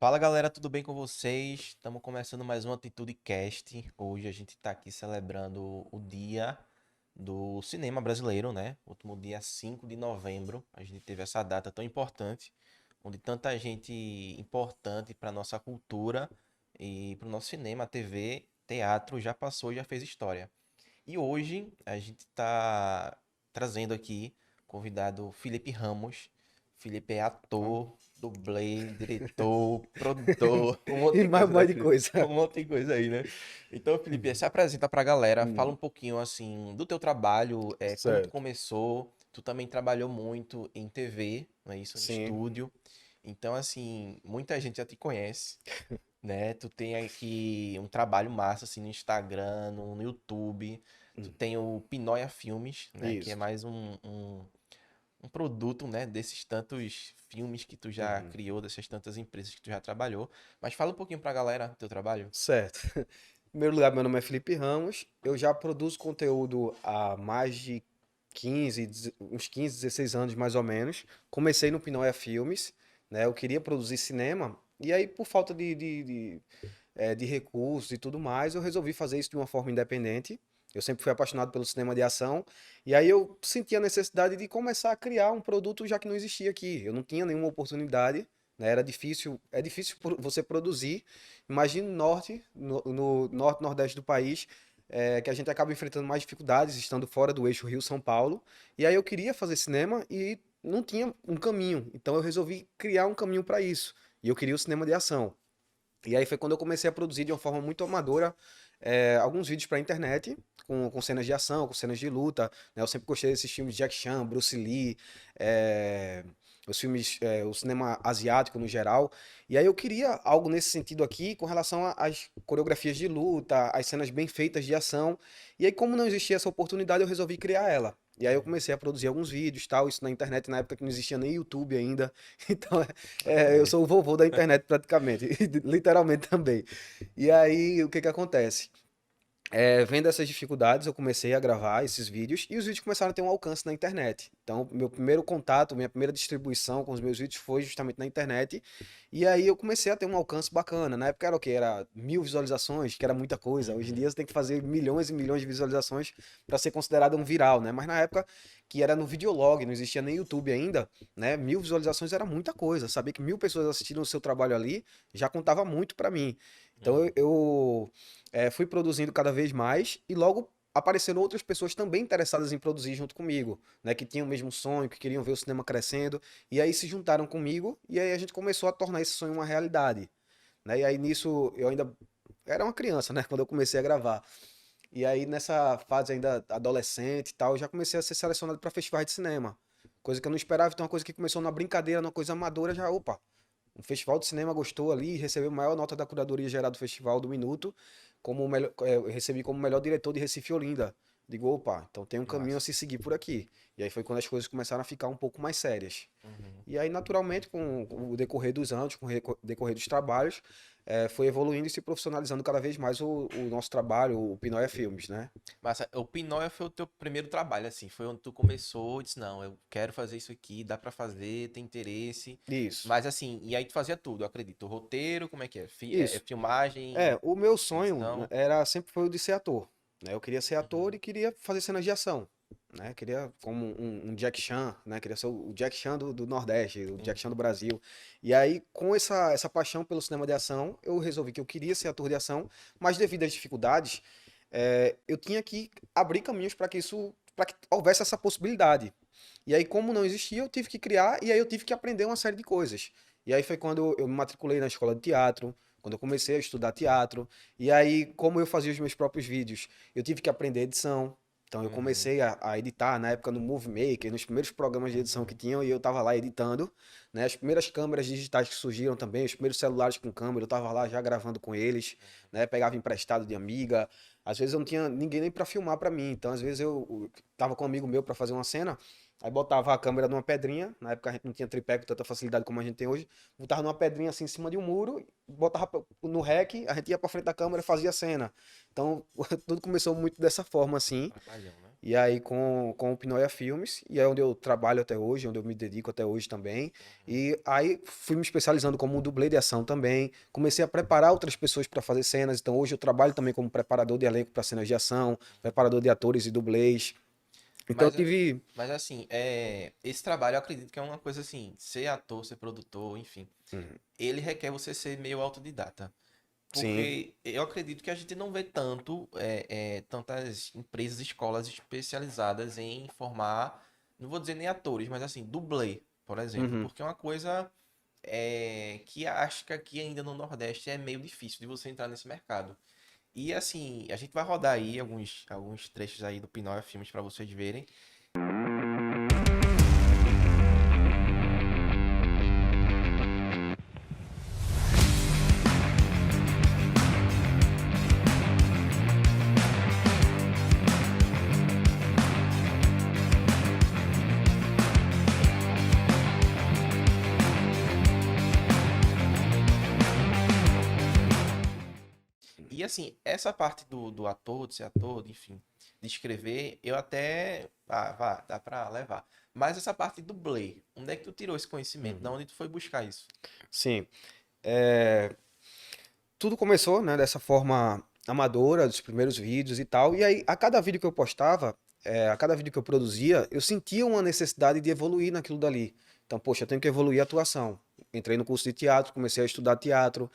Fala galera, tudo bem com vocês? Estamos começando mais um Atitude Cast. Hoje a gente está aqui celebrando o dia do cinema brasileiro, né? Último dia 5 de novembro. A gente teve essa data tão importante, onde tanta gente importante para nossa cultura e para o nosso cinema, TV, teatro já passou e já fez história. E hoje a gente está trazendo aqui convidado Felipe Ramos. Felipe é Então, ator, dublê, diretor, produtor, um monte e de mais um coisa, né, monte de Felipe? coisa. Um monte de coisa aí, né? Então, Felipe, se apresenta pra galera, fala Hum, um pouquinho assim do teu trabalho, como tu certo. começou. Tu também trabalhou muito em TV, não é isso? Em Sim. estúdio. Então, assim, muita gente já te conhece, né? Tu tem aqui um trabalho massa assim no Instagram, no YouTube. Tu Hum, tem o Pinóia Filmes, né? Que é Isso. mais um produto, né? Desses tantos filmes que tu já Uhum. criou, dessas tantas empresas que tu já trabalhou. Mas fala um pouquinho pra galera do teu trabalho. Certo. Em primeiro lugar, meu nome é Felipe Ramos. Eu já produzo conteúdo há mais de 15, 16 anos mais ou menos. Comecei no Pinóia Filmes, né? Eu queria produzir cinema. E aí, por falta de recursos e tudo mais, eu resolvi fazer isso de uma forma independente. Eu sempre fui apaixonado pelo cinema de ação, e aí eu senti a necessidade de começar a criar um produto já que não existia aqui. Eu não tinha nenhuma oportunidade, né? Era difícil, é difícil você produzir. Imagina no norte, no norte nordeste do país, que a gente acaba enfrentando mais dificuldades estando fora do eixo Rio-São Paulo. E aí eu queria fazer cinema e não tinha um caminho, então eu resolvi criar um caminho para isso. E eu queria o cinema de ação. E aí foi quando eu comecei a produzir de uma forma muito amadora alguns vídeos para internet, com cenas de ação, com cenas de luta. Né? Eu sempre gostei desses filmes de Jack Chan, Bruce Lee, é, os filmes, o cinema asiático no geral. E aí eu queria algo nesse sentido aqui com relação às coreografias de luta, às cenas bem feitas de ação. E aí, como não existia essa oportunidade, eu resolvi criar ela. E aí eu comecei a produzir alguns vídeos, tal, isso na internet, na época que não existia nem YouTube ainda. Então, eu É. sou o vovô da internet praticamente, literalmente também. E aí, o que que acontece? Vendo essas dificuldades, eu comecei a gravar esses vídeos e os vídeos começaram a ter um alcance na internet. Então, meu primeiro contato, minha primeira distribuição com os meus vídeos foi justamente na internet. E aí eu comecei a ter um alcance bacana. Na época era o quê? Era 1.000 visualizações, que era muita coisa. Hoje em Uhum. dia você tem que fazer milhões e milhões de visualizações para ser considerado um viral, né? Mas na época que era no Videolog, não existia nem YouTube ainda, né? 1.000 visualizações era muita coisa. Saber que 1.000 pessoas assistiram o seu trabalho ali já contava muito para mim. Então Uhum. fui produzindo cada vez mais e logo apareceram outras pessoas também interessadas em produzir junto comigo, né, que tinham o mesmo sonho, que queriam ver o cinema crescendo, e aí se juntaram comigo e aí a gente começou a tornar esse sonho uma realidade, né? E aí nisso eu ainda era uma criança, né, quando eu comecei a gravar. E aí nessa fase ainda adolescente e tal, eu já comecei a ser selecionado para festivais de cinema. Coisa que eu não esperava, então uma coisa que começou na brincadeira, numa coisa amadora, já, opa, um festival de cinema gostou ali, recebeu a maior nota da curadoria geral do festival do Minuto, como o melhor, eu recebi como melhor diretor de Recife e Olinda. Digo, opa, então tem um caminho a Massa. se seguir por aqui. E aí foi quando as coisas começaram a ficar um pouco mais sérias. Uhum. E aí, naturalmente, com o decorrer dos anos, com o decorrer dos trabalhos, foi evoluindo e se profissionalizando cada vez mais o nosso trabalho, o Pinóia Filmes, né? Massa, o Pinóia foi o teu primeiro trabalho, assim, foi onde tu começou e disse, não, eu quero fazer isso aqui, dá pra fazer, tem interesse. Isso, Mas assim, e aí tu fazia tudo, eu acredito. O roteiro, como é que é? É isso. filmagem, O meu sonho né, edição. sempre foi o de ser ator, né? Eu queria ser ator Uhum. e queria fazer cenas de ação, né? Queria como um Jack Chan, né? Queria ser o Jack Chan do Nordeste, o Jack Chan do Uhum. Brasil. E aí, com essa paixão pelo cinema de ação, eu resolvi que eu queria ser ator de ação, mas devido às dificuldades, eu tinha que abrir caminhos para que houvesse essa possibilidade. E aí, como não existia, eu tive que criar e aí eu tive que aprender uma série de coisas. E aí foi quando eu me matriculei na escola de teatro, quando eu comecei a estudar teatro. E aí, como eu fazia os meus próprios vídeos, eu tive que aprender edição. Então eu Uhum. comecei a editar na época no Movie Maker, nos primeiros programas de edição que Uhum. tinham, e eu tava lá editando, né? As primeiras câmeras digitais que surgiram também, os primeiros celulares com câmera, eu tava lá já gravando com eles, né? Pegava emprestado de amiga. Às vezes eu não tinha ninguém nem para filmar para mim, então às vezes eu tava com um amigo meu para fazer uma cena, aí botava a câmera numa pedrinha, na época a gente não tinha tripé com tanta facilidade como a gente tem hoje, botava numa pedrinha assim em cima de um muro, botava no rec, a gente ia pra frente da câmera e fazia a cena. Então, tudo começou muito dessa forma assim. Trabalhão, né? E aí com o Pinoia Filmes, e é onde eu trabalho até hoje, onde eu me dedico até hoje também. E aí fui me especializando como dublê de ação também. Comecei a preparar outras pessoas para fazer cenas. Então hoje eu trabalho também como preparador de elenco para cenas de ação, preparador de atores e dublês. Então eu Mas, tive. mas assim, esse trabalho eu acredito que é uma coisa assim, ser ator, ser produtor, enfim, Uhum. ele requer você ser meio autodidata. Sim. Porque eu acredito que a gente não vê tantas empresas, escolas especializadas em formar, não vou dizer nem atores, mas assim, dublê, por exemplo. Uhum. Porque é uma coisa que acho que aqui ainda no Nordeste é meio difícil de você entrar nesse mercado. E assim, a gente vai rodar aí alguns trechos aí do Pinóquio Filmes para vocês verem. E assim, essa parte do ator, de ser ator, enfim, de escrever, eu até. Dá pra levar. Mas essa parte do dublê, onde é que tu tirou esse conhecimento? Da Uhum. onde tu foi buscar isso? Sim. É, tudo começou, né, dessa forma amadora, dos primeiros vídeos e tal. E aí, a cada vídeo que eu postava, a cada vídeo que eu produzia, eu sentia uma necessidade de evoluir naquilo dali. Então, poxa, eu tenho que evoluir a atuação. Entrei no curso de teatro, comecei a estudar teatro,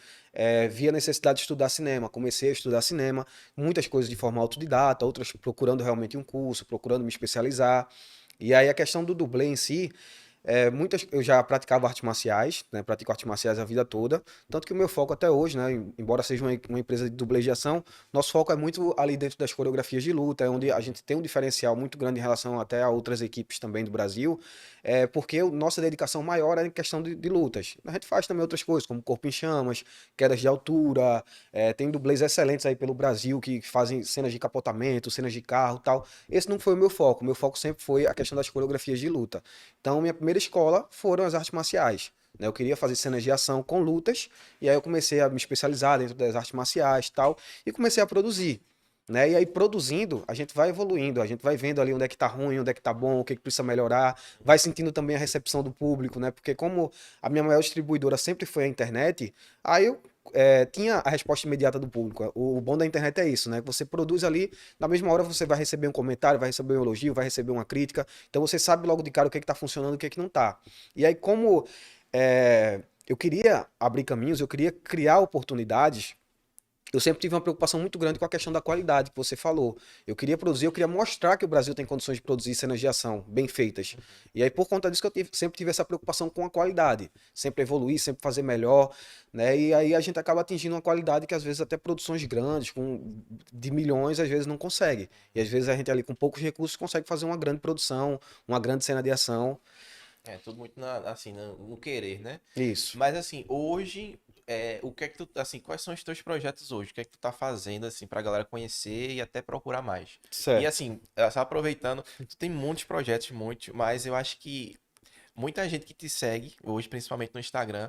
vi a necessidade de estudar cinema, comecei a estudar cinema, muitas coisas de forma autodidata, outras procurando realmente um curso, procurando me especializar. E aí a questão do dublê em si, eu já praticava artes marciais, né? Pratico artes marciais a vida toda. Tanto que o meu foco até hoje, né? Embora seja uma empresa de dublês de ação, nosso foco é muito ali dentro das coreografias de luta, é onde a gente tem um diferencial muito grande em relação até a outras equipes também do Brasil, porque nossa dedicação maior é em questão de lutas. A gente faz também outras coisas, como corpo em chamas, quedas de altura, tem dublês excelentes aí pelo Brasil que fazem cenas de capotamento, cenas de carro e tal. Esse não foi o meu foco sempre foi a questão das coreografias de luta. Então, minha primeira escola foram as artes marciais. Né? Eu queria fazer cenas de ação com lutas, e aí eu comecei a me especializar dentro das artes marciais e tal, e comecei a produzir. Né? E aí, produzindo, a gente vai evoluindo, a gente vai vendo ali onde é que tá ruim, onde é que tá bom, o que, que precisa melhorar, vai sentindo também a recepção do público, né? Porque como a minha maior distribuidora sempre foi a internet, aí eu tinha a resposta imediata do público. O bom da internet é isso, né? Você produz ali, na mesma hora você vai receber um comentário, vai receber um elogio, vai receber uma crítica. Então você sabe logo de cara o que está funcionando e o que, que não está. E aí, como eu queria abrir caminhos, eu queria criar oportunidades, eu sempre tive uma preocupação muito grande com a questão da qualidade que você falou. Eu queria produzir, eu queria mostrar que o Brasil tem condições de produzir cenas de ação bem feitas. E aí, por conta disso, que sempre tive essa preocupação com a qualidade. Sempre evoluir, sempre fazer melhor, né? E aí a gente acaba atingindo uma qualidade que às vezes até produções grandes, de milhões, às vezes não consegue. E às vezes a gente ali com poucos recursos consegue fazer uma grande produção, uma grande cena de ação. É, tudo muito assim, no querer, né? Isso. Mas assim, hoje, o que é que tu, assim, quais são os teus projetos hoje? O que é que tu tá fazendo, assim, pra galera conhecer e até procurar mais? E Certo. assim, só aproveitando, tu tem muitos projetos, muitos, mas eu acho que muita gente que te segue, hoje, principalmente no Instagram,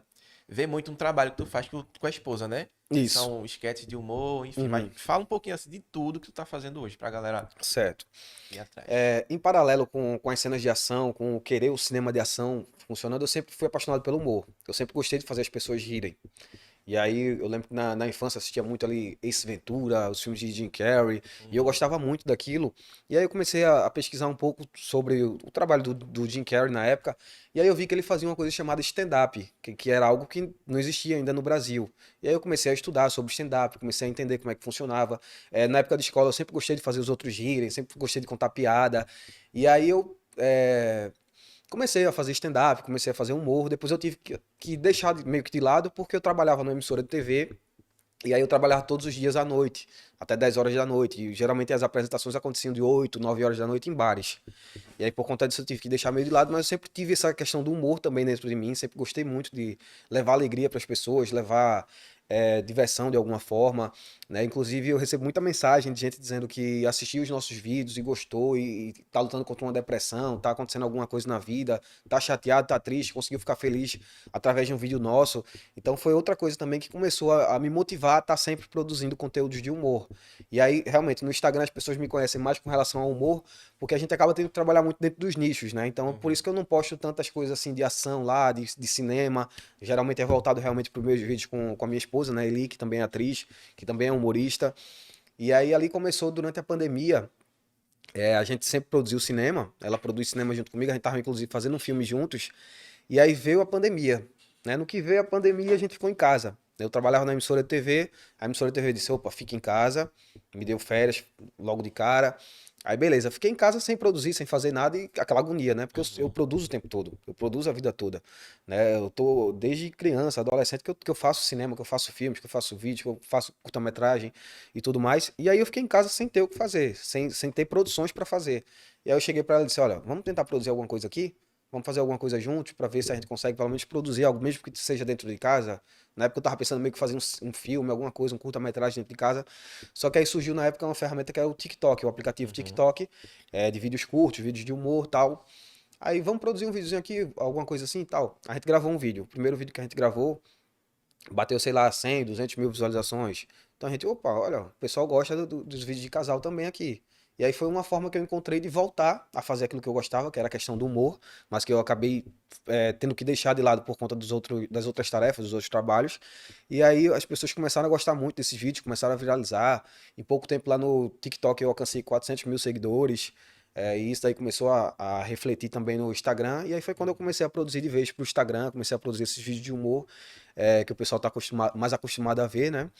vê muito um trabalho que tu faz com a esposa, né? Que Isso. são esquetes de humor, enfim, mas Uhum. fala um pouquinho assim de tudo que tu tá fazendo hoje pra galera Certo. ir atrás. Em paralelo com as cenas de ação, com o querer o cinema de ação funcionando, eu sempre fui apaixonado pelo humor. Eu sempre gostei de fazer as pessoas rirem. E aí eu lembro que na infância eu assistia muito ali Ace Ventura, os filmes de Jim Carrey, e eu Uhum. gostava muito daquilo. E aí eu comecei a pesquisar um pouco sobre o trabalho do Jim Carrey na época, e aí eu vi que ele fazia uma coisa chamada stand-up, que era algo que não existia ainda no Brasil. E aí eu comecei a estudar sobre stand-up, comecei a entender como é que funcionava. Na época de escola eu sempre gostei de fazer os outros rirem, sempre gostei de contar piada. E aí eu comecei a fazer stand-up, comecei a fazer humor. Depois eu tive que deixar meio que de lado porque eu trabalhava numa emissora de TV. E aí eu trabalhava todos os dias à noite, até 10 horas da noite. E geralmente as apresentações aconteciam de 8, 9 horas da noite em bares. E aí por conta disso eu tive que deixar meio de lado, mas eu sempre tive essa questão do humor também dentro de mim. Sempre gostei muito de levar alegria para as pessoas, levar diversão de alguma forma, né? Inclusive eu recebo muita mensagem de gente dizendo que assistiu os nossos vídeos e gostou e tá lutando contra uma depressão, tá acontecendo alguma coisa na vida, tá chateado, tá triste, conseguiu ficar feliz através de um vídeo nosso. Então foi outra coisa também que começou a me motivar a estar sempre produzindo conteúdos de humor. E aí, realmente, no Instagram as pessoas me conhecem mais com relação ao humor, porque a gente acaba tendo que trabalhar muito dentro dos nichos, né? Então, por Uhum. isso que eu não posto tantas coisas assim de ação lá, de cinema. Geralmente é voltado realmente para os meus vídeos com a minha esposa, né, Eli, que também é atriz, que também é humorista. E aí ali começou durante a pandemia. A gente sempre produziu cinema, ela produz cinema junto comigo, a gente tava inclusive fazendo um filme juntos. E aí veio a pandemia, né? No que veio a pandemia, a gente ficou em casa. Eu trabalhava na emissora de TV, a emissora de TV disse: opa, fica em casa, me deu férias logo de cara. Aí beleza, fiquei em casa sem produzir, sem fazer nada e aquela agonia, né? Porque eu Uhum. produzo o tempo todo, eu produzo a vida toda, né? Eu tô desde criança, adolescente, que eu faço cinema, que eu faço filmes, que eu faço vídeo, que eu faço curta-metragem e tudo mais. E aí eu fiquei em casa sem ter o que fazer, sem ter produções para fazer. E aí eu cheguei para ela e disse: olha, vamos tentar produzir alguma coisa aqui? Vamos fazer alguma coisa juntos para ver se a gente consegue pelo menos produzir algo, mesmo que seja dentro de casa. Na época eu tava pensando meio que fazer um filme, alguma coisa, um curta-metragem dentro de casa. Só que aí surgiu na época uma ferramenta que é o TikTok, o aplicativo Uhum. TikTok, de vídeos curtos, vídeos de humor e tal. Aí vamos produzir um videozinho aqui, alguma coisa assim e tal. A gente gravou um vídeo. O primeiro vídeo que a gente gravou bateu, sei lá, 100, 200 mil visualizações. Então a gente, opa, olha, o pessoal gosta dos vídeos de casal também aqui. E aí foi uma forma que eu encontrei de voltar a fazer aquilo que eu gostava, que era a questão do humor, mas que eu acabei tendo que deixar de lado por conta das outras tarefas, dos outros trabalhos. E aí as pessoas começaram a gostar muito desses vídeos, começaram a viralizar. Em pouco tempo lá no TikTok eu alcancei 400 mil seguidores. E isso daí começou a refletir também no Instagram. E aí foi quando eu comecei a produzir de vez pro Instagram, comecei a produzir esses vídeos de humor que o pessoal está mais acostumado a ver, né?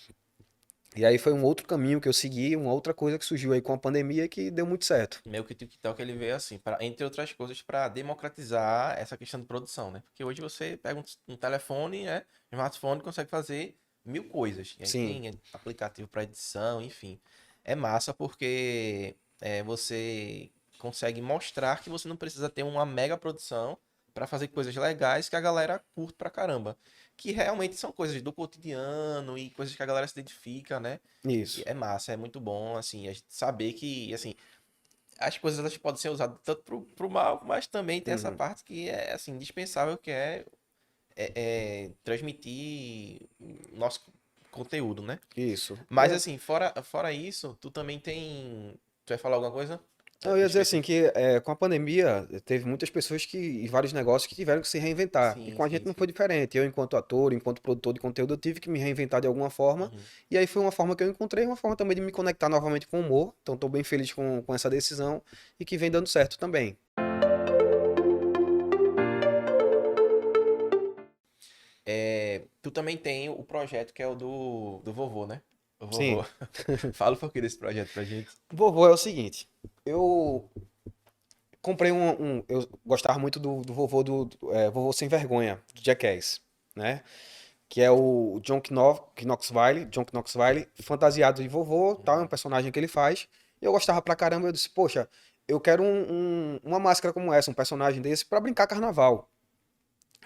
E aí foi um outro caminho que eu segui, uma outra coisa que surgiu aí com a pandemia e que deu muito certo. Meio que o TikTok ele veio assim, entre outras coisas, para democratizar essa questão de produção, né? Porque hoje você pega um telefone, né? Um smartphone, consegue fazer mil coisas. E aí Sim, tem aplicativo para edição, enfim. É massa porque você consegue mostrar que você não precisa ter uma mega produção para fazer coisas legais que a galera curte pra caramba. Que realmente são coisas do cotidiano e coisas que a galera se identifica, né? E isso. é massa, é muito bom, assim, a gente saber que, assim, as coisas elas podem ser usadas tanto pro mal, mas também tem essa Uhum, parte que é assim, indispensável, que é transmitir nosso conteúdo, né? isso. Mas assim, fora isso, tu também tem. Tu vai falar alguma coisa Eu ia dizer assim específica? que com a pandemia teve muitas pessoas e vários negócios que tiveram que se reinventar. E Sim, com a sim, gente não sim. foi diferente. Eu, enquanto ator, enquanto produtor de conteúdo, eu tive que me reinventar de alguma forma. Uhum. E aí foi uma forma que eu encontrei, uma forma também de me conectar novamente com o humor. Então estou bem feliz com essa decisão e que vem dando certo também. Tu também tem o projeto que é o do vovô, né? O vovô. Sim. Fala um pouquinho desse projeto pra gente. Vovô é o seguinte, eu comprei eu gostava muito do vovô Vovô Sem Vergonha, do Jackass, né? Que é o John Knoxville, fantasiado de vovô, tal, é um Uhum. personagem que ele faz. E eu gostava pra caramba, eu disse, poxa, eu quero uma máscara como essa, um personagem desse pra brincar carnaval.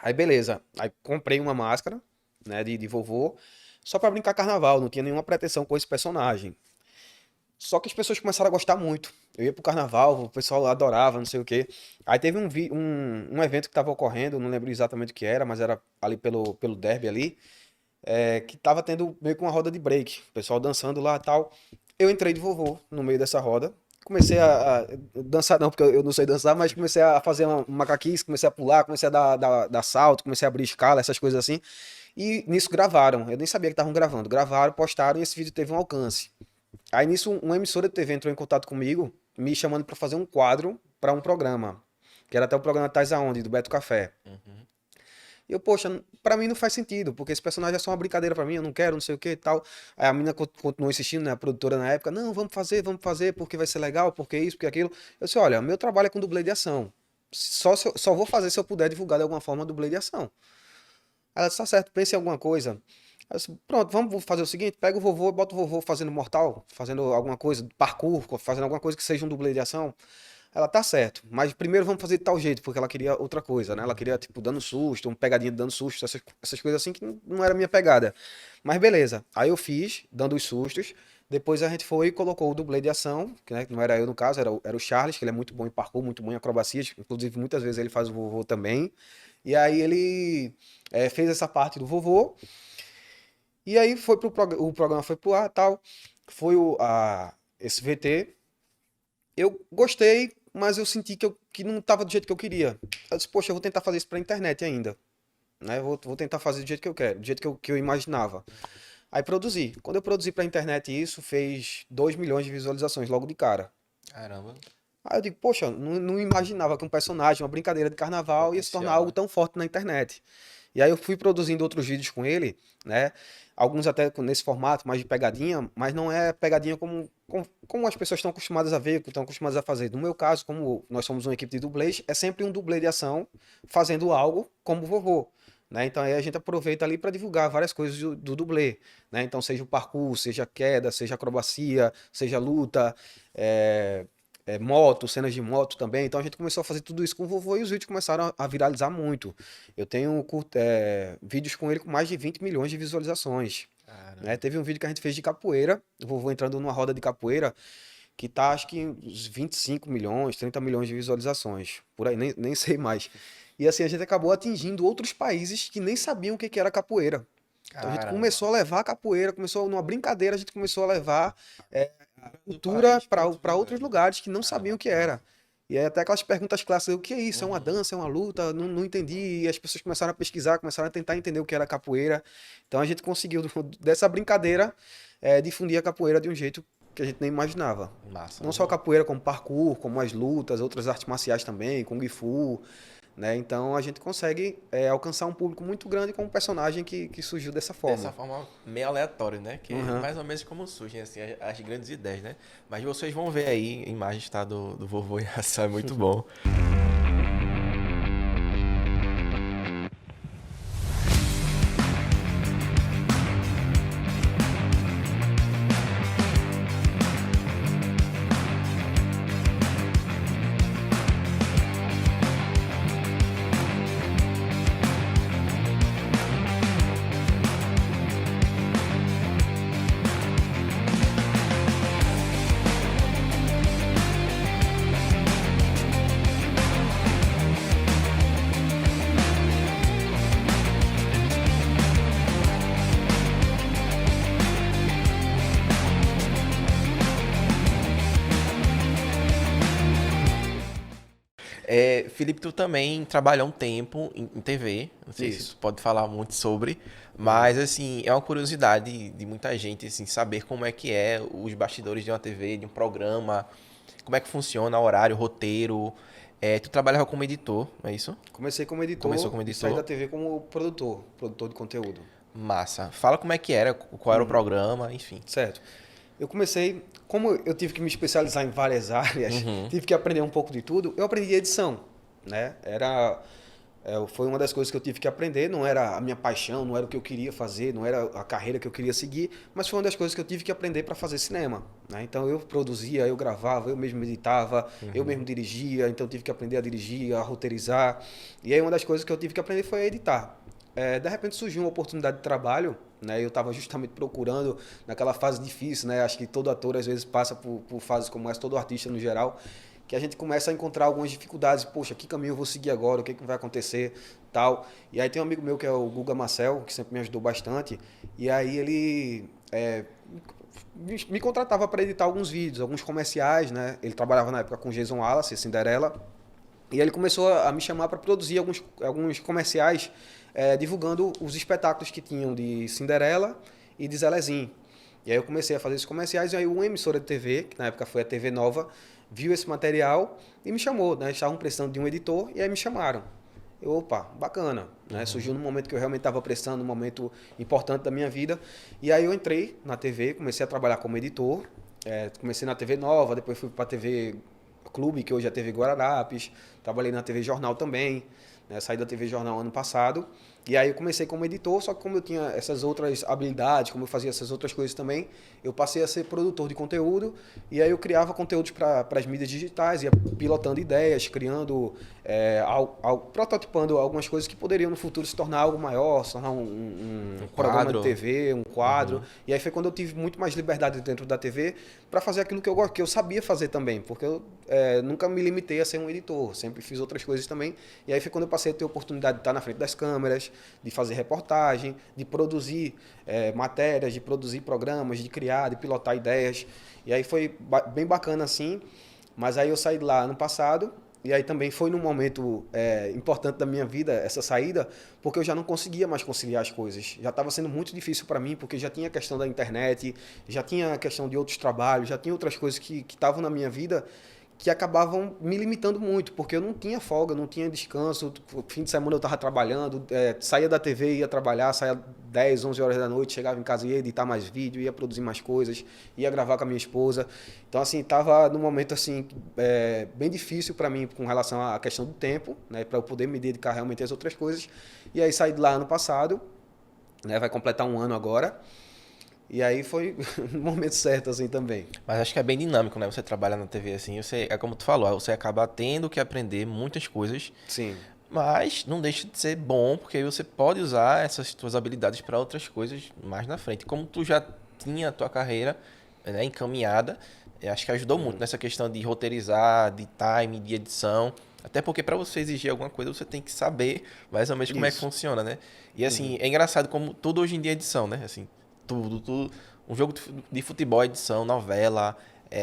Aí beleza, aí comprei uma máscara, né, de vovô, só pra brincar carnaval, não tinha nenhuma pretensão com esse personagem. Só que as pessoas começaram a gostar muito. Eu ia pro carnaval, o pessoal adorava, não sei o quê. Aí teve um evento que tava ocorrendo, não lembro exatamente o que era, mas era ali pelo derby ali, que tava tendo meio que uma roda de break. O pessoal dançando lá e tal. Eu entrei de vovô no meio dessa roda. Comecei a dançar, não, porque eu não sei dançar, mas comecei a fazer uma macaquice, comecei a pular, comecei a dar salto, comecei a abrir escala, essas coisas assim. E nisso gravaram. Eu nem sabia que estavam gravando. Gravaram, postaram e esse vídeo teve um alcance. Aí nisso, uma emissora de TV entrou em contato comigo, me chamando para fazer um quadro para um programa, que era até o programa Tais Aonde, do Beto Café. Uhum. E eu, poxa, pra mim não faz sentido, porque esse personagem é só uma brincadeira pra mim, eu não quero, não sei o que e tal. Aí a menina continuou insistindo, né, a produtora na época, não, vamos fazer, porque vai ser legal, porque isso, porque aquilo. Eu disse, olha, meu trabalho é com dublê de ação. Só vou fazer se eu puder divulgar de alguma forma dublê de ação. Ela disse, tá certo, pense em alguma coisa. Eu disse, pronto, vamos fazer o seguinte, pega o vovô, bota o vovô fazendo mortal, fazendo alguma coisa, parkour, fazendo alguma coisa que seja um dublê de ação. Ela tá certo, mas primeiro vamos fazer de tal jeito, porque ela queria outra coisa, né? Ela queria, tipo, dando susto, uma pegadinha de dando susto, essas coisas assim que não era a minha pegada. Mas beleza. Aí eu fiz, dando os sustos. Depois a gente foi e colocou o dublê de ação, que, né, que não era eu no caso, era o Charles, que ele é muito bom em parkour, muito bom em acrobacias. Inclusive, muitas vezes ele faz o vovô também. E aí ele fez essa parte do vovô. E aí o programa foi pro ar e tal. Foi esse VT. Eu gostei, mas eu senti que não estava do jeito que eu queria. Eu disse, poxa, eu vou tentar fazer isso pra internet ainda. Né? Vou tentar fazer do jeito que eu quero, do jeito que eu imaginava. Aí produzi. Quando eu produzi pra internet isso, fez 2 milhões de visualizações logo de cara. Caramba, Aí eu digo, poxa, não imaginava que um personagem, uma brincadeira de carnaval, ia se tornar potencial, algo né? tão forte na internet. E aí eu fui produzindo outros vídeos com ele, né? Alguns até nesse formato, mais de pegadinha, mas não é pegadinha como as pessoas estão acostumadas a ver, que estão acostumadas a fazer. No meu caso, como nós somos uma equipe de dublês, é sempre um dublê de ação fazendo algo como o vovô. Né? Então aí a gente aproveita ali para divulgar várias coisas do dublê. Né? Então seja o parkour, seja queda, seja acrobacia, seja luta, é, moto, cenas de moto também. Então a gente começou a fazer tudo isso com o vovô e os vídeos começaram a viralizar muito. Eu tenho vídeos com ele com mais de 20 milhões de visualizações. Né? Caramba. Teve um vídeo que a gente fez de capoeira, o vovô entrando numa roda de capoeira, que tá acho que uns 25 milhões, 30 milhões de visualizações. Por aí, nem sei mais. E assim, a gente acabou atingindo outros países que nem sabiam o que era capoeira. Então a gente Caramba. começou a levar a capoeira, começou numa brincadeira, a gente começou a levar Do cultura país para outros para outros lugares. lugares que não sabiam Caramba, o que que era. massa. E aí até aquelas perguntas clássicas, o que é isso? É uma Uhum. dança, é uma luta? Não entendi. E as pessoas começaram a pesquisar, começaram a tentar entender o que era capoeira. Então a gente conseguiu, dessa brincadeira, difundir a capoeira de um jeito que a gente nem imaginava. Massa. Não só a capoeira, como parkour, como as lutas, outras artes marciais também, Kung Fu, né? Então a gente consegue alcançar um público muito grande com um personagem que surgiu dessa Dessa forma. forma meio aleatória, né? Que é Uhum. mais ou menos como surgem assim, as grandes ideias, né? Mas vocês vão ver aí, a imagem está do vovô em ação, é muito bom. Felipe, tu também trabalhou um tempo em TV, não sei se tu Isso. pode falar muito sobre, Uhum. mas assim, é uma curiosidade de muita gente, assim, saber como é que é os bastidores de uma TV, de um programa, como é que funciona o horário, o roteiro. Tu trabalhava como editor, não é isso? Comecei como Começou editor como e saí da editor? TV como produtor de conteúdo. Massa. Fala como é que era, qual era o Uhum. programa, enfim. Certo. Eu comecei, como eu tive que me especializar em várias áreas, Uhum. tive que aprender um pouco de tudo, eu aprendi edição, né? Foi uma das coisas que eu tive que aprender, não era a minha paixão, não era o que eu queria fazer, não era a carreira que eu queria seguir, mas foi uma das coisas que eu tive que aprender para fazer cinema, né? Então eu produzia, eu gravava, eu mesmo editava, eu mesmo dirigia, então eu tive que aprender a dirigir, a roteirizar. E aí uma das coisas que eu tive que aprender foi a editar. De repente surgiu uma oportunidade de trabalho, né? Eu estava justamente procurando naquela fase difícil, né? Acho que todo ator às vezes passa por fases como essa, todo artista no geral, que a gente começa a encontrar algumas dificuldades. Poxa, que caminho eu vou seguir agora? O que, que vai acontecer? Tal. E aí tem um amigo meu que é o Guga Marcel, que sempre me ajudou bastante. E aí ele me contratava para editar alguns vídeos, alguns comerciais, né? Ele trabalhava na época com Jason Wallace, Cinderela. E aí ele começou a me chamar para produzir alguns comerciais divulgando os espetáculos que tinham de Cinderela e de Zelezinho. E aí eu comecei a fazer esses comerciais e aí uma emissora de TV, que na época foi a TV Nova, viu esse material e me chamou, né? Estavam precisando de um editor e aí me chamaram. Opa, bacana, né? Surgiu num momento que eu realmente estava precisando, num momento importante da minha vida. E aí eu entrei na TV, comecei a trabalhar como editor. Comecei na TV Nova, depois fui para a TV Clube, que hoje é a TV Guararapes. Trabalhei na TV Jornal também, né? Saí da TV Jornal ano passado. E aí eu comecei como editor, só que como eu tinha essas outras habilidades, como eu fazia essas outras coisas também, eu passei a ser produtor de conteúdo, e aí eu criava conteúdos para as mídias digitais, ia pilotando ideias, criando, prototipando algumas coisas que poderiam no futuro se tornar algo maior, se tornar um programa de TV, um quadro. E aí foi quando eu tive muito mais liberdade dentro da TV para fazer aquilo que eu sabia fazer também, porque eu nunca me limitei a ser um editor, sempre fiz outras coisas também. E aí foi quando eu passei a ter a oportunidade de estar na frente das câmeras, de fazer reportagem, de produzir matérias, de produzir programas, de criar, de pilotar ideias. E aí foi bem bacana assim, mas aí eu saí de lá ano passado, e aí também foi num momento importante da minha vida, essa saída, porque eu já não conseguia mais conciliar as coisas. Já estava sendo muito difícil para mim, porque já tinha a questão da internet, já tinha a questão de outros trabalhos, já tinha outras coisas que estavam na minha vida que acabavam me limitando muito, porque eu não tinha folga, não tinha descanso. Fim de semana eu estava trabalhando, saía da TV, ia trabalhar, saía 10, 11 horas da noite, chegava em casa e ia editar mais vídeo, ia produzir mais coisas, ia gravar com a minha esposa. Então, assim, estava num momento assim, bem difícil para mim com relação à questão do tempo, né, para eu poder me dedicar realmente às outras coisas. E aí saí de lá ano passado, né, vai completar um ano agora. E aí foi no momento certo, assim, também. Mas acho que é bem dinâmico, né? Você trabalhar na TV assim, é como tu falou, você acaba tendo que aprender muitas coisas. Sim. Mas não deixa de ser bom, porque aí você pode usar essas suas habilidades para outras coisas mais na frente. Como tu já tinha a tua carreira, né, encaminhada, eu acho que ajudou muito nessa questão de roteirizar, de time, de edição. Até porque para você exigir alguma coisa, você tem que saber mais ou menos como é que funciona, né? E assim, é engraçado como tudo hoje em dia é edição, né? Assim, tudo. Um jogo de futebol, é edição, novela.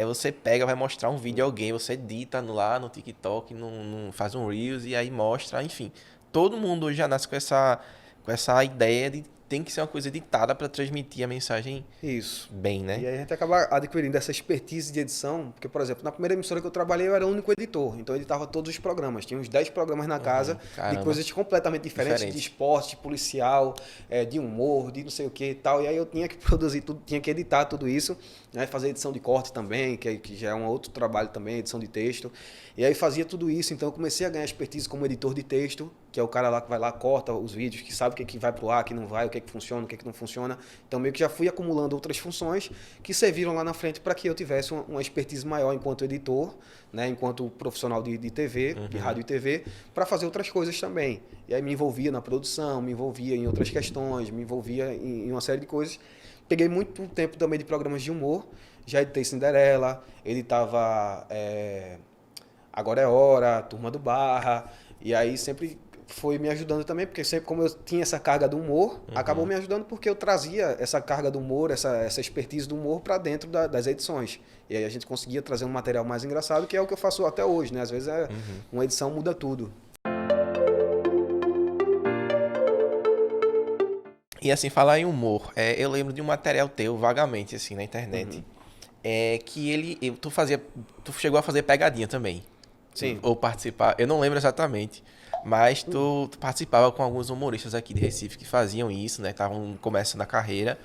Você pega, vai mostrar um vídeo a alguém, você edita lá no TikTok, faz um Reels e aí mostra, enfim. Todo mundo hoje já nasce com essa ideia de tem que ser uma coisa editada para transmitir a mensagem Isso. bem, né? E aí a gente acaba adquirindo essa expertise de edição, porque, por exemplo, na primeira emissora que eu trabalhei, eu era o único editor, então eu editava todos os programas. Tinha uns 10 programas na casa, de Caramba. coisas completamente diferentes, de esporte, de policial, de humor, de não sei o que e tal. E aí eu tinha que produzir tudo, tinha que editar tudo isso, né? Fazer edição de corte também, que já é um outro trabalho também, edição de texto. E aí fazia tudo isso, então eu comecei a ganhar expertise como editor de texto, que é o cara lá que vai lá, corta os vídeos, que sabe o que vai pro ar, o que não vai, o que funciona, o que não funciona. Então meio que já fui acumulando outras funções que serviram lá na frente para que eu tivesse uma expertise maior enquanto editor, né, enquanto profissional de TV, de rádio e TV, para fazer outras coisas também. E aí me envolvia na produção, me envolvia em outras questões, me envolvia em uma série de coisas. Peguei muito tempo também de programas de humor, já editei Cinderela, editava Agora é Hora, Turma do Barra, e aí sempre foi me ajudando também, porque sempre como eu tinha essa carga do humor, acabou me ajudando porque eu trazia essa carga do humor, essa expertise do humor para dentro das edições. E aí a gente conseguia trazer um material mais engraçado, que é o que eu faço até hoje, né? Às vezes uma edição muda tudo. E assim, falar em humor, eu lembro de um material teu, vagamente, assim, na internet, que tu chegou a fazer pegadinha também. Sim. Ou participar, eu não lembro exatamente, mas tu participava com alguns humoristas aqui de Recife que faziam isso, né? Estavam começando a carreira.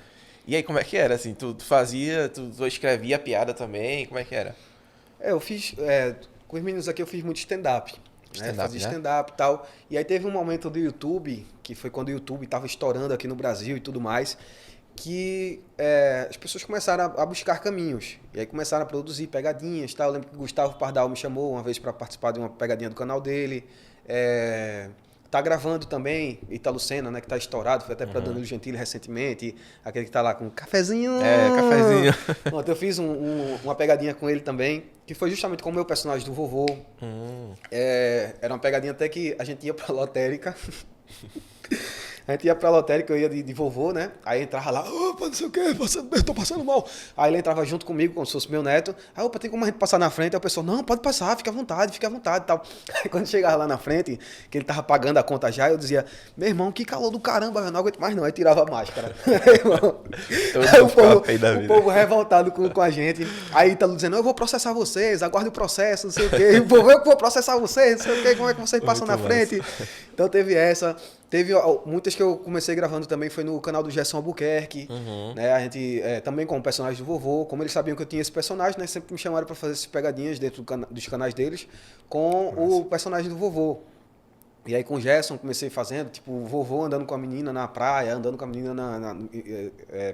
E aí, como é que era, assim? Tu fazia, tu escrevia piada também, como é que era? Eu fiz, com os meninos aqui eu fiz muito stand-up. Fazia né? stand-up e tal. E aí teve um momento do YouTube, que foi quando o YouTube estava estourando aqui no Brasil e tudo mais, que as pessoas começaram a buscar caminhos. E aí começaram a produzir pegadinhas e tal. Eu lembro que o Gustavo Pardal me chamou uma vez para participar de uma pegadinha do canal dele. Tá gravando também Ítalo Senna, né, que tá estourado, foi até para Danilo Gentili recentemente, aquele que tá lá com cafezinho. Cafezinho. Pronto, eu fiz uma pegadinha com ele também, que foi justamente com o meu personagem do vovô. Era uma pegadinha até que a gente ia pra lotérica. A gente ia pra lotérica, eu ia de vovô, né? Aí entrava lá, opa, não sei o quê, eu tô passando mal. Aí ele entrava junto comigo, como se fosse meu neto. Aí, opa, tem como a gente passar na frente? Aí o pessoal, não, pode passar, fica à vontade e tal. Aí quando chegava lá na frente, que ele tava pagando a conta já, eu dizia, meu irmão, que calor do caramba, eu não aguento mais não. Aí tirava a máscara. Aí o povo revoltado com a gente. Aí Ítalo dizendo, eu vou processar vocês, aguarde o processo, não sei o quê. E o povo, eu vou processar vocês, não sei o quê, como é que vocês passam na frente? Então teve essa. Teve muitas que eu comecei gravando também, foi no canal do Gerson Albuquerque, né? A gente, também com o personagem do vovô, como eles sabiam que eu tinha esse personagem, né? Sempre me chamaram para fazer essas pegadinhas dentro dos canais deles com o personagem do vovô. E aí com o Gerson comecei fazendo, tipo, o vovô andando com a menina na praia, andando com a menina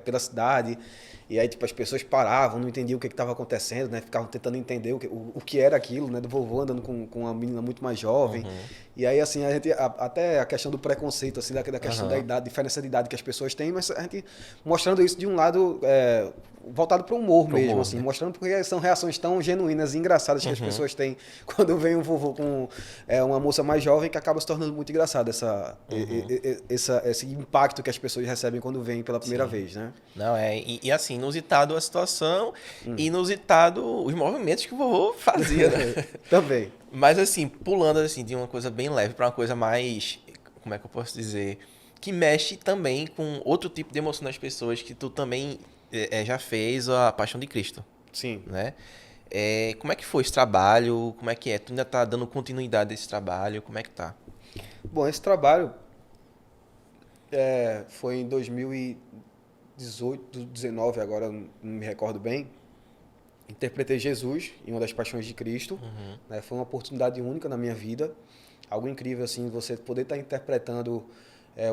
pela cidade. E aí, tipo, as pessoas paravam, não entendiam o que estava acontecendo, né? Ficavam tentando entender o que era aquilo, né? Do vovô andando com uma menina muito mais jovem. Uhum. E aí, assim, até a questão do preconceito, assim, da questão da Aham. idade, diferença de idade que as pessoas têm, mas a gente mostrando isso de um lado voltado para o humor Pro mesmo, humor, assim, né? mostrando porque são reações tão genuínas e engraçadas que as Uhum. pessoas têm quando vem um vovô com uma moça mais jovem, que acaba se tornando muito engraçado Uhum. esse impacto que as pessoas recebem quando vêm pela primeira Sim. vez, né? Não, e assim, inusitado a situação, inusitado os movimentos que o vovô fazia, né? Também. Mas assim, pulando assim de uma coisa bem leve para uma coisa mais, como é que eu posso dizer, que mexe também com outro tipo de emoção das pessoas que tu também já fez a Paixão de Cristo, Sim. né? Como é que foi esse trabalho? Como é que é? Tu ainda tá dando continuidade a esse trabalho? Como é que tá? Bom, esse trabalho foi em 2018, 19 agora, não me recordo bem. Interpretei Jesus em uma das Paixões de Cristo, Uhum. né? Foi uma oportunidade única na minha vida, algo incrível assim, você poder estar interpretando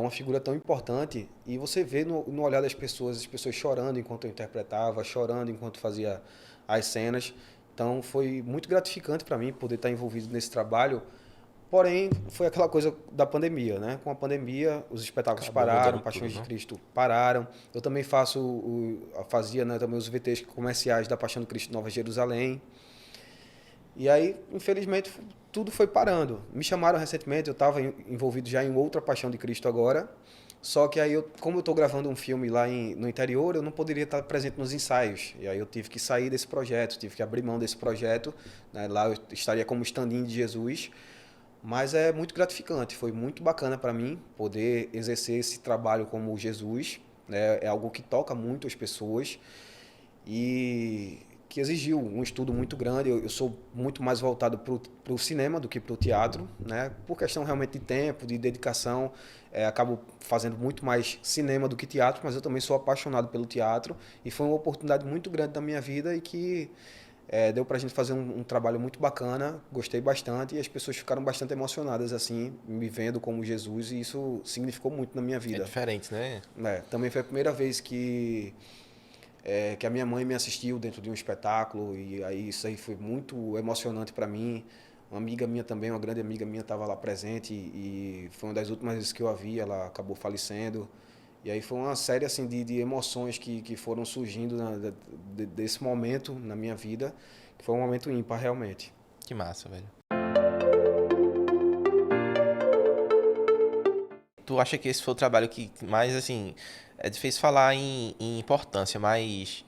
uma figura tão importante e você vê no olhar das pessoas, as pessoas chorando enquanto eu interpretava, chorando enquanto fazia as cenas. Então foi muito gratificante para mim poder estar envolvido nesse trabalho. Porém, foi aquela coisa da pandemia, né? Com a pandemia, os espetáculos Acabou pararam, mudando tudo, Paixões de né? Cristo pararam. Eu também fazia, né, também os VTs comerciais da Paixão de Cristo Nova Jerusalém. E aí, infelizmente, tudo foi parando. Me chamaram recentemente, eu estava envolvido já em outra Paixão de Cristo agora. Só que aí, como eu estou gravando um filme lá no interior, eu não poderia estar presente nos ensaios. E aí eu tive que sair desse projeto, tive que abrir mão desse projeto, né? Lá eu estaria como stand-in de Jesus. Mas é muito gratificante, foi muito bacana para mim poder exercer esse trabalho como Jesus, né? É algo que toca muito as pessoas e que exigiu um estudo muito grande. Eu sou muito mais voltado para o cinema do que para o teatro, né? Por questão realmente de tempo, de dedicação, acabo fazendo muito mais cinema do que teatro, mas eu também sou apaixonado pelo teatro e foi uma oportunidade muito grande da minha vida e que deu pra gente fazer um trabalho muito bacana, gostei bastante e as pessoas ficaram bastante emocionadas assim, me vendo como Jesus e isso significou muito na minha É vida. diferente, né? Também foi a primeira vez que a minha mãe me assistiu dentro de um espetáculo e aí isso aí foi muito emocionante para mim. Uma amiga minha também, uma grande amiga minha estava lá presente e foi uma das últimas vezes que eu a vi, ela acabou falecendo. E aí foi uma série assim de emoções que foram surgindo desse momento na minha vida, que foi um momento ímpar realmente. Que massa, velho. Tu acha que esse foi o trabalho que mais, assim, é difícil falar em importância, mas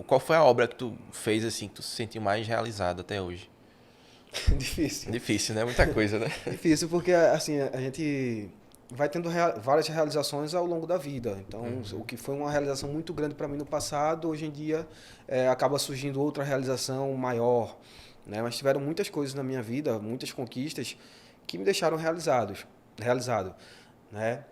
qual foi a obra que tu fez, assim, que tu se sentiu mais realizado até hoje? Difícil. Difícil, né? Muita coisa, né? Difícil porque assim, a gente vai tendo várias realizações ao longo da vida. Então, o que foi uma realização muito grande para mim no passado, hoje em dia acaba surgindo outra realização maior, né? Mas tiveram muitas coisas na minha vida, muitas conquistas que me deixaram realizado, né?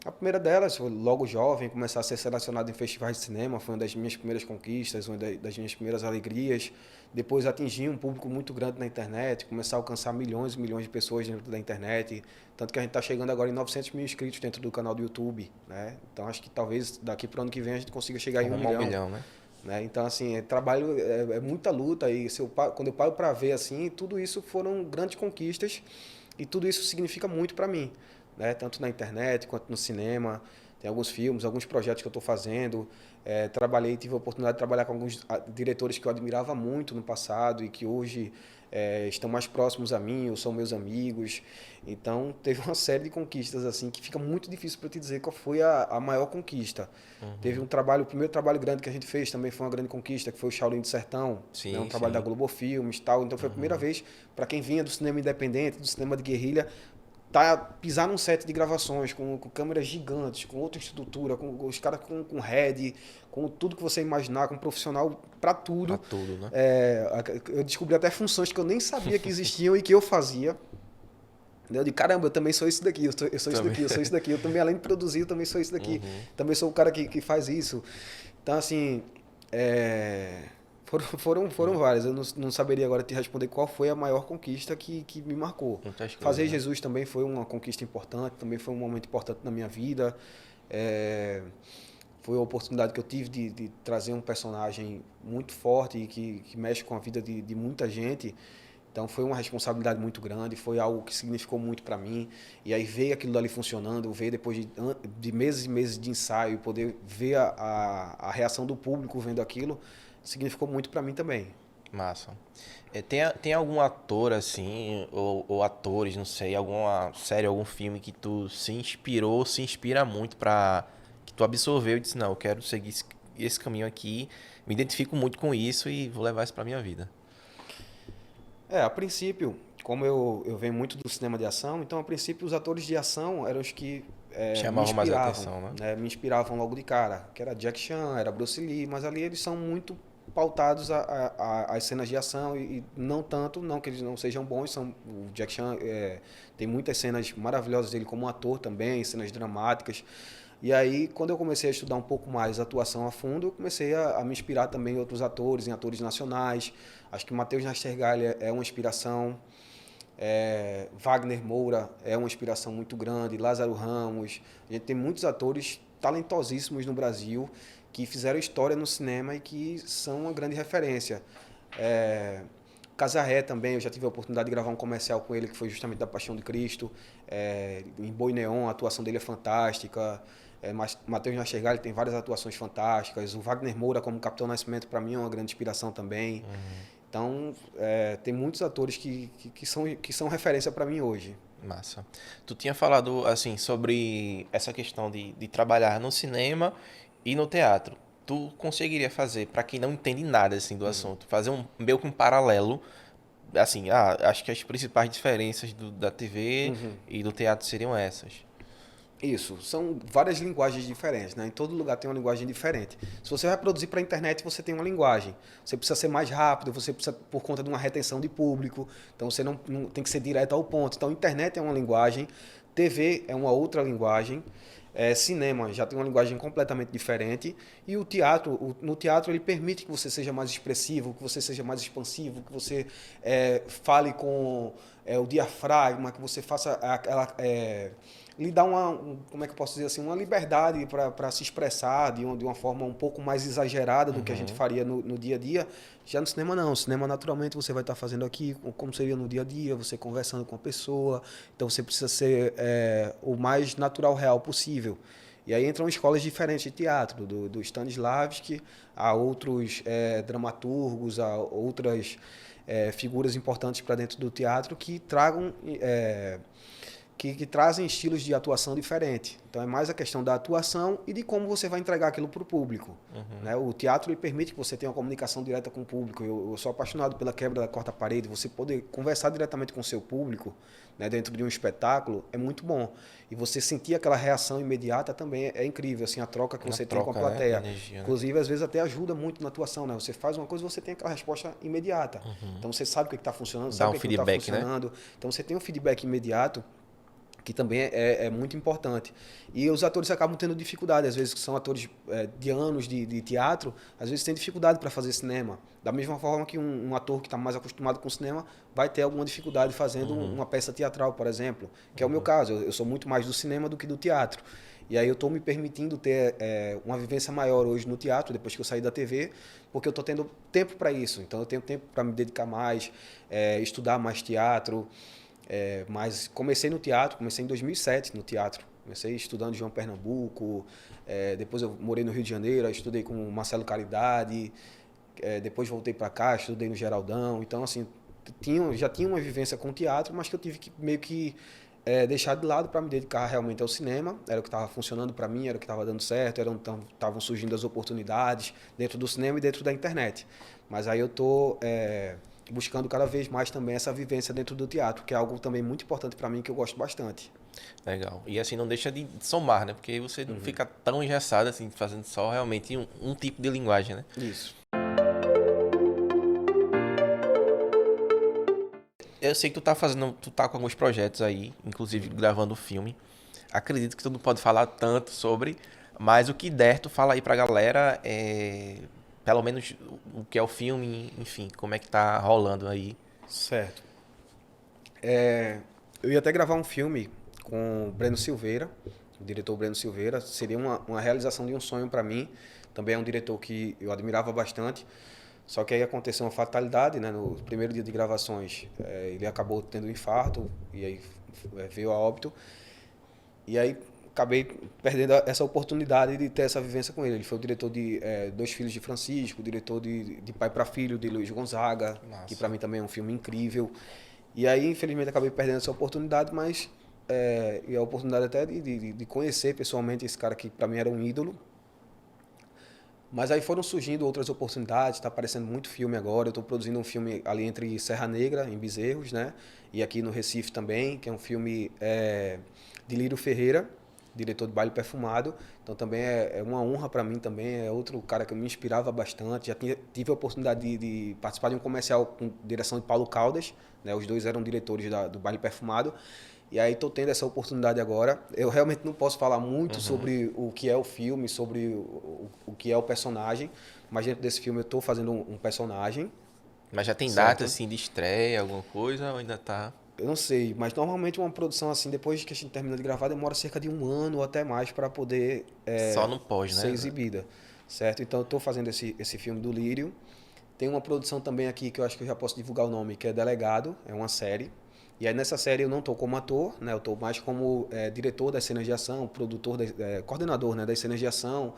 A primeira delas, foi logo jovem, começar a ser selecionado em festivais de cinema, foi uma das minhas primeiras conquistas, uma das minhas primeiras alegrias. Depois atingir um público muito grande na internet, começar a alcançar milhões e milhões de pessoas dentro da internet. Tanto que a gente está chegando agora em 900 mil inscritos dentro do canal do YouTube, né? Então acho que talvez daqui para o ano que vem a gente consiga chegar em 1 Arrumar um milhão. milhão, né? Né? Então, assim, trabalho é muita luta e quando eu paro para ver assim, tudo isso foram grandes conquistas e tudo isso significa muito para mim, né? Tanto na internet quanto no cinema. Tem alguns filmes, alguns projetos que eu estou fazendo. Tive a oportunidade de trabalhar com alguns diretores que eu admirava muito no passado e que hoje estão mais próximos a mim, ou são meus amigos. Então, teve uma série de conquistas assim que fica muito difícil para te dizer qual foi a maior conquista. Teve Uhum. um trabalho, o primeiro trabalho grande que a gente fez também foi uma grande conquista, que foi o Shaolin do Sertão, né? Um Sim, trabalho da sim. Globo Filmes e tal. Então, foi a primeira Uhum. vez para quem vinha do cinema independente, do cinema de guerrilha, pisar num set de gravações com câmeras gigantes, com outra estrutura, com os caras com head, com tudo que você imaginar, com um profissional para Pra tudo. tudo, né? Eu descobri até funções que eu nem sabia que existiam e que eu fazia. Eu de caramba, eu também sou isso daqui, eu sou isso Também. daqui, eu sou isso daqui. Eu também, além de produzir, eu também sou isso daqui. Uhum. Também sou o cara que faz isso. Então, assim, Foram várias. Eu não saberia agora te responder qual foi a maior conquista que me marcou. Muitas coisas, Fazer né? Jesus também foi uma conquista importante, também foi um momento importante na minha vida. É, foi a oportunidade que eu tive de trazer um personagem muito forte e que mexe com a vida de muita gente. Então foi uma responsabilidade muito grande, foi algo que significou muito para mim. E aí ver aquilo dali funcionando, ver depois de meses e meses de ensaio, poder ver a reação do público vendo aquilo, significou muito para mim também. Massa. Tem algum ator assim, ou atores, não sei, alguma série, algum filme que tu se inspirou, se inspira muito pra. Que tu absorveu e disse, não, eu quero seguir esse caminho aqui, me identifico muito com isso e vou levar isso pra minha vida. A princípio, como eu venho muito do cinema de ação, então a princípio os atores de ação eram os que me Chamava mais a inspiravam, atenção, né? né? Me inspiravam logo de cara, que era Jack Chan, era Bruce Lee, mas ali eles são muito pautados às cenas de ação e não tanto, não que eles não sejam bons, o Jack Chan tem muitas cenas maravilhosas dele como ator também, cenas dramáticas. E aí, quando eu comecei a estudar um pouco mais atuação a fundo, eu comecei a me inspirar também em outros atores, em atores nacionais. Acho que Matheus Nastergalli é uma inspiração, Wagner Moura é uma inspiração muito grande, Lázaro Ramos. A gente tem muitos atores talentosíssimos no Brasil que fizeram história no cinema e que são uma grande referência. É, Casarré também, eu já tive a oportunidade de gravar um comercial com ele que foi justamente da Paixão de Cristo. Em Boi Neon, a atuação dele é fantástica. Matheus Nastergalli tem várias atuações fantásticas. O Wagner Moura como Capitão Nascimento para mim é uma grande inspiração também. Então, tem muitos atores que são referência para mim hoje. Massa. Tu tinha falado, assim, sobre essa questão de trabalhar no cinema e no teatro. Tu conseguiria fazer, pra quem não entende nada, assim, do assunto, fazer meio que um paralelo, assim, acho que as principais diferenças da TV e do teatro seriam essas. Isso, são várias linguagens diferentes, né? Em todo lugar tem uma linguagem diferente. Se você vai produzir para a internet, você tem uma linguagem. Você precisa ser mais rápido, você precisa por conta de uma retenção de público. Então você não tem que ser direto ao ponto. Então, internet é uma linguagem, TV é uma outra linguagem, cinema já tem uma linguagem completamente diferente e o teatro, no teatro ele permite que você seja mais expressivo, que você seja mais expansivo, que você fale com o diafragma, que você faça aquela lhe dá como é que eu posso dizer assim, uma liberdade para se expressar de uma forma um pouco mais exagerada do que a gente faria no dia a dia. Já no cinema não, no cinema naturalmente você vai estar fazendo aqui como seria no dia a dia, você conversando com a pessoa, então você precisa ser o mais natural real possível. E aí entram escolas diferentes de teatro, do Stanislavski a outros dramaturgos, a outras figuras importantes para dentro do teatro que tragam que trazem estilos de atuação diferentes. Então é mais a questão da atuação e de como você vai entregar aquilo para o público. Né? O teatro ele permite que você tenha uma comunicação direta com o público. Eu sou apaixonado pela quebra da quarta parede. Você poder conversar diretamente com o seu público, né, dentro de um espetáculo é muito bom. E você sentir aquela reação imediata também é incrível, assim, a troca que você tem com a plateia. Né? Energia, né? Inclusive, às vezes até ajuda muito na atuação. Né? Você faz uma coisa e você tem aquela resposta imediata. Então você sabe o que está funcionando, Dá sabe um o que não está feedback, né? funcionando. Então você tem um feedback imediato que também é muito importante. E os atores acabam tendo dificuldade, às vezes que são atores de anos de teatro, às vezes têm dificuldade para fazer cinema. Da mesma forma que um ator que está mais acostumado com cinema vai ter alguma dificuldade fazendo uma peça teatral, por exemplo, que é o meu caso. Eu sou muito mais do cinema do que do teatro. E aí eu estou me permitindo ter uma vivência maior hoje no teatro, depois que eu saí da TV, porque eu estou tendo tempo para isso. Então eu tenho tempo para me dedicar mais, estudar mais teatro. Mas comecei no teatro, comecei em 2007 no teatro. Comecei estudando João Pernambuco, depois eu morei no Rio de Janeiro, estudei com o Marcelo Caridade, depois voltei para cá, estudei no Geraldão. Então, assim, já tinha uma vivência com o teatro, mas que eu tive que meio que deixar de lado para me dedicar realmente ao cinema. Era o que estava funcionando para mim, era o que estava dando certo, era onde estavam surgindo as oportunidades dentro do cinema e dentro da internet. Mas aí eu estou buscando cada vez mais também essa vivência dentro do teatro, que é algo também muito importante para mim, que eu gosto bastante. Legal. E assim, não deixa de somar, né? Porque aí você não fica tão engessado, assim, fazendo só realmente um tipo de linguagem, né? Isso. Eu sei que tu tá com alguns projetos aí, inclusive gravando filme. Acredito que tu não pode falar tanto sobre, mas o que der, tu fala aí pra galera, pelo menos o que é o filme, enfim, como é que tá rolando aí. Certo. Eu ia até gravar um filme com o Breno Silveira, o diretor Breno Silveira. Seria uma realização de um sonho para mim. Também é um diretor que eu admirava bastante. Só que aí aconteceu uma fatalidade, né? No primeiro dia de gravações, ele acabou tendo um infarto e aí veio a óbito. E aí acabei perdendo essa oportunidade de ter essa vivência com ele. Ele foi o diretor de Dois Filhos de Francisco, diretor de Pai para Filho, de Luiz Gonzaga, que para mim também é um filme incrível. E aí, infelizmente, acabei perdendo essa oportunidade, mas e a oportunidade até de conhecer pessoalmente esse cara que para mim era um ídolo. Mas aí foram surgindo outras oportunidades, está aparecendo muito filme agora. Eu estou produzindo um filme ali entre Serra Negra, em Bezerros, né? E aqui no Recife também, que é um filme de Lírio Ferreira, diretor de Baile Perfumado. Então também é uma honra para mim também. É outro cara que me inspirava bastante. Já tive a oportunidade de participar de um comercial com direção de Paulo Caldas, né? Os dois eram diretores do Baile Perfumado. E aí estou tendo essa oportunidade agora. Eu realmente não posso falar muito sobre o que é o filme, sobre o que é o personagem, mas dentro desse filme eu estou fazendo um personagem. Mas já tem Certo. data, assim, de estreia, alguma coisa, ou ainda tá... Eu não sei, mas normalmente uma produção assim, depois que a gente termina de gravar, demora cerca de 1 ano ou até mais para poder Só no pós, ser né? exibida, certo? Então eu estou fazendo esse filme do Lírio. Tem uma produção também aqui que eu acho que eu já posso divulgar o nome, que é Delegado, é uma série. E aí nessa série eu não estou como ator, né? Eu estou mais como diretor das cenas de ação, produtor, coordenador, né, das cenas de ação,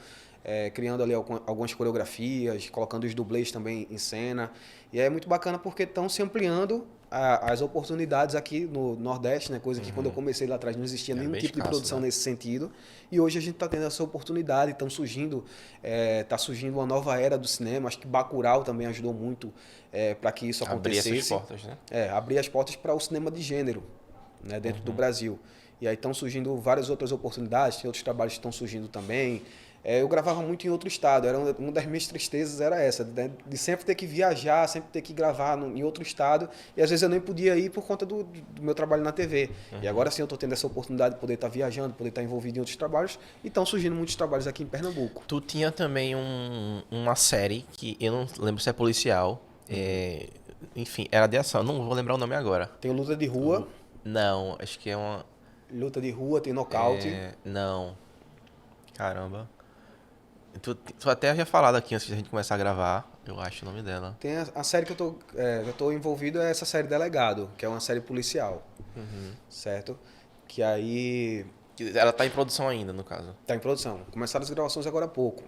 criando ali algumas coreografias, colocando os dublês também em cena. E aí é muito bacana porque estão se ampliando as oportunidades aqui no Nordeste, né? Coisa que quando eu comecei lá atrás não existia Era nenhum bem tipo de escasso, produção né? nesse sentido. E hoje a gente está tendo essa oportunidade, tá surgindo uma nova era do cinema. Acho que Bacurau também ajudou muito para que isso Abrir essas acontecesse. portas, né? Abrir as portas para o cinema de gênero, né, dentro do Brasil. E aí estão surgindo várias outras oportunidades, tem outros trabalhos que estão surgindo também. Eu gravava muito em outro estado, uma das minhas tristezas era essa, né, de sempre ter que viajar, sempre ter que gravar em outro estado, e às vezes eu nem podia ir por conta do meu trabalho na TV. E agora sim eu estou tendo essa oportunidade de poder estar viajando, poder estar envolvido em outros trabalhos, e estão surgindo muitos trabalhos aqui em Pernambuco. Tu tinha também uma série que eu não lembro se é policial. Enfim, era de ação. Não vou lembrar o nome agora. Tem luta de rua, Não, acho que é uma. tem nocaute. Não. Caramba. Tu até já falado aqui antes da gente começar a gravar. Eu acho o nome dela. Tem a série que eu tô envolvido é essa série Delegado, que é uma série policial, certo? Que aí Ela tá em produção ainda, no caso. tá em produção. Começaram as gravações agora há pouco,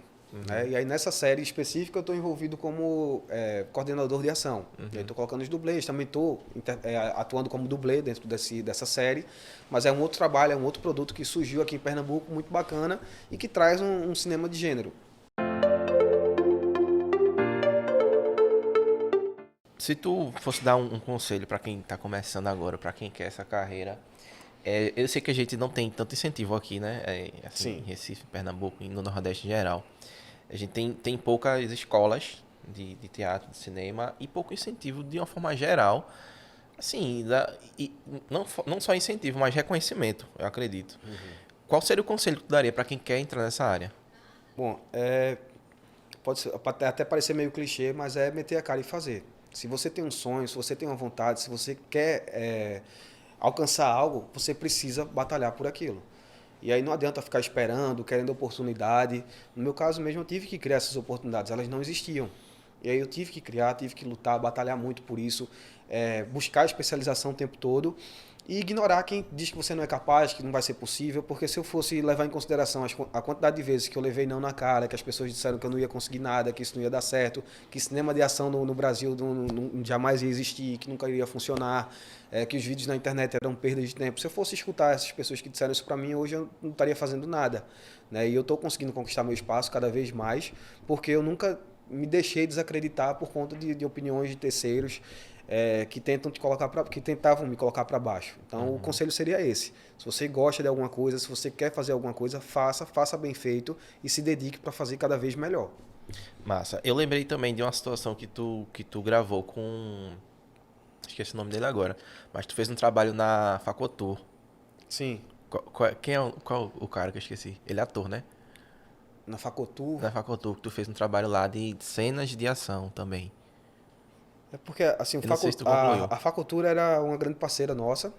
né? E aí nessa série específica eu tô envolvido como coordenador de ação. E aí tô colocando os dublês, também tô atuando como dublê dentro dessa série, mas é um outro trabalho, é um outro produto que surgiu aqui em Pernambuco, muito bacana, e que traz um cinema de gênero. Se tu fosse dar um conselho pra quem tá começando agora, pra quem quer essa carreira, eu sei que a gente não tem tanto incentivo aqui, né? Assim, em Sim. Recife, Pernambuco e no Nordeste em geral. A gente tem poucas escolas de teatro, de cinema e pouco incentivo de uma forma geral. Assim, e não só incentivo, mas reconhecimento, eu acredito. Qual seria o conselho que tu daria pra quem quer entrar nessa área? Bom, pode até parecer meio clichê, mas é meter a cara e fazer. Se você tem um sonho, se você tem uma vontade, se você quer alcançar algo, você precisa batalhar por aquilo. E aí não adianta ficar esperando, querendo oportunidade. No meu caso mesmo, eu tive que criar essas oportunidades, elas não existiam. E aí eu tive que criar, tive que lutar, batalhar muito por isso, buscar especialização o tempo todo e ignorar quem diz que você não é capaz, que não vai ser possível, porque se eu fosse levar em consideração a quantidade de vezes que eu levei não na cara, que as pessoas disseram que eu não ia conseguir nada, que isso não ia dar certo, que cinema de ação no Brasil jamais ia existir, que nunca iria funcionar, que os vídeos na internet eram perda de tempo. Se eu fosse escutar essas pessoas que disseram isso para mim, hoje eu não estaria fazendo nada, né? E eu estou conseguindo conquistar meu espaço cada vez mais, porque eu nunca me deixei desacreditar por conta de opiniões de terceiros que tentavam me colocar para baixo. Então o conselho seria esse: se você gosta de alguma coisa, se você quer fazer alguma coisa, faça bem feito e se dedique para fazer cada vez melhor. Massa. Eu lembrei também de uma situação que tu gravou com... Esqueci o nome dele agora. Mas tu fez um trabalho na Facotur. Sim. Qual o cara que eu esqueci? Ele é ator, né? Na Facotur. Na Facotur, que tu fez um trabalho lá de cenas de ação também. É porque, assim, Eu não sei se tu concluiu. a Facotur era uma grande parceira nossa,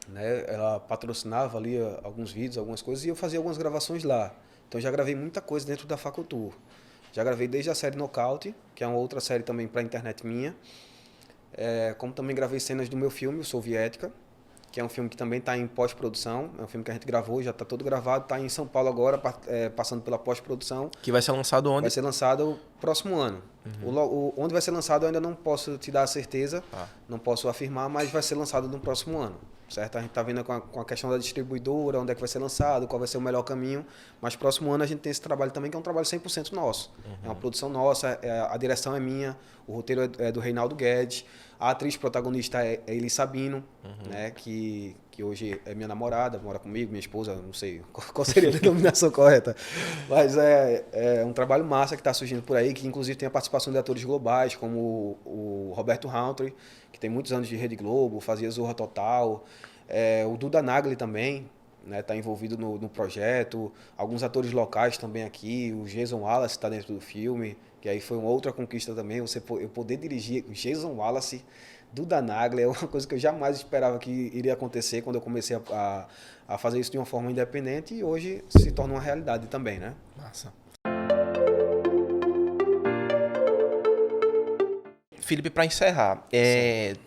né? Ela patrocinava ali alguns vídeos, algumas coisas, e eu fazia algumas gravações lá. Então eu já gravei muita coisa dentro da Facotur. Já gravei desde a série Nocaute, que é uma outra série também para internet minha. Como também gravei cenas do meu filme, o Soviética, que é um filme que também está em pós-produção. É um filme que a gente gravou, já está todo gravado, está em São Paulo agora, passando pela pós-produção. Que vai ser lançado onde? Vai ser lançado próximo ano. Onde vai ser lançado eu ainda não posso te dar a certeza, não posso afirmar, mas vai ser lançado no próximo ano, certo? A gente está vendo com a questão da distribuidora, onde é que vai ser lançado, qual vai ser o melhor caminho, mas próximo ano a gente tem esse trabalho também, que é um trabalho 100% nosso. É uma produção nossa, a direção é minha, o roteiro é do Reinaldo Guedes, a atriz protagonista é Eli Sabino, né, que hoje é minha namorada, mora comigo, minha esposa, não sei qual seria a denominação correta. Mas é um trabalho massa que está surgindo por aí, que inclusive tem a participação de atores globais, como o Roberto Roundtree, que tem muitos anos de Rede Globo, fazia Zorra Total. O Duda Nagli também, né, tá envolvido no projeto. Alguns atores locais também aqui. O Jason Wallace está dentro do filme, que aí foi uma outra conquista também. Eu poder dirigir o Jason Wallace, Duda Nagli, é uma coisa que eu jamais esperava que iria acontecer quando eu comecei a fazer isso de uma forma independente, e hoje se torna uma realidade também, né? Massa. Felipe, para encerrar,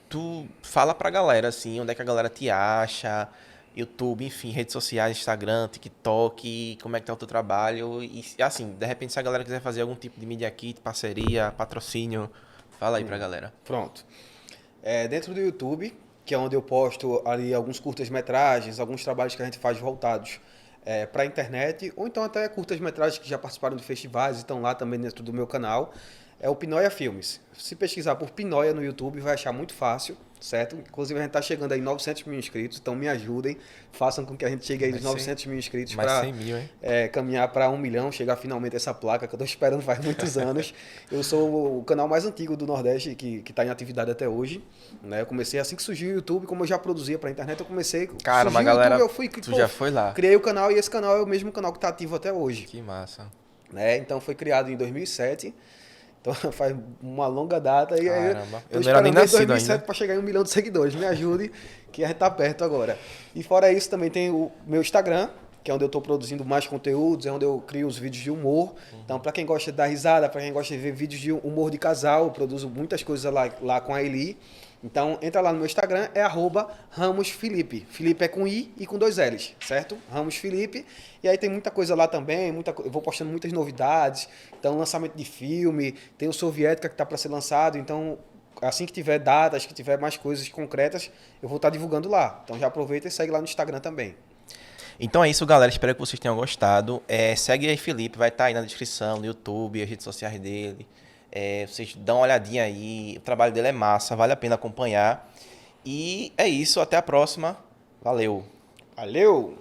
tu fala pra galera, assim, onde é que a galera te acha, YouTube, enfim, redes sociais, Instagram, TikTok, como é que tá o teu trabalho, e assim, de repente se a galera quiser fazer algum tipo de media kit, parceria, patrocínio, fala aí pra galera. Pronto. Dentro do YouTube, que é onde eu posto ali alguns curtas-metragens, alguns trabalhos que a gente faz voltados para a internet, ou então até curtas-metragens que já participaram de festivais e estão lá também dentro do meu canal. É o Pinóia Filmes. Se pesquisar por Pinóia no YouTube, vai achar muito fácil, certo? Inclusive, a gente está chegando aí em 900 mil inscritos, então me ajudem, façam com que a gente chegue aí nos 900 mil inscritos Mais para 100 mil, hein? caminhar para 1 milhão, chegar finalmente a essa placa que eu estou esperando faz muitos anos. Eu sou o canal mais antigo do Nordeste que está em atividade até hoje, né? Eu comecei assim que surgiu o YouTube, como eu já produzia para a internet, eu comecei... Cara, uma surgiu o galera, YouTube, eu fui, tu já foi lá. criei o canal, e esse canal é o mesmo canal que está ativo até hoje. Que massa. Né? Então foi criado em 2007, então faz uma longa data. E Caramba, eu eu não era nem nascido 2007 ainda. para chegar em 1 milhão de seguidores. Me ajude, que a gente tá perto agora. E fora isso, também tem o meu Instagram, que é onde eu estou produzindo mais conteúdos, é onde eu crio os vídeos de humor. Então, para quem gosta de dar risada, para quem gosta de ver vídeos de humor de casal, eu produzo muitas coisas lá com a Eli. Então, entra lá no meu Instagram, é @RamosFelipe. Felipe é com I e com 2 L's, certo? Ramos Felipe. E aí tem muita coisa lá também, eu vou postando muitas novidades. Então, lançamento de filme, tem o Soviética que está para ser lançado. Então, assim que tiver datas, que tiver mais coisas concretas, eu vou estar divulgando lá. Então, já aproveita e segue lá no Instagram também. Então é isso, galera. Espero que vocês tenham gostado. Segue aí, Felipe. Vai estar aí na descrição, no YouTube, as redes sociais dele. Vocês dão uma olhadinha aí. O trabalho dele é massa, vale a pena acompanhar. E é isso. Até a próxima. Valeu. Valeu!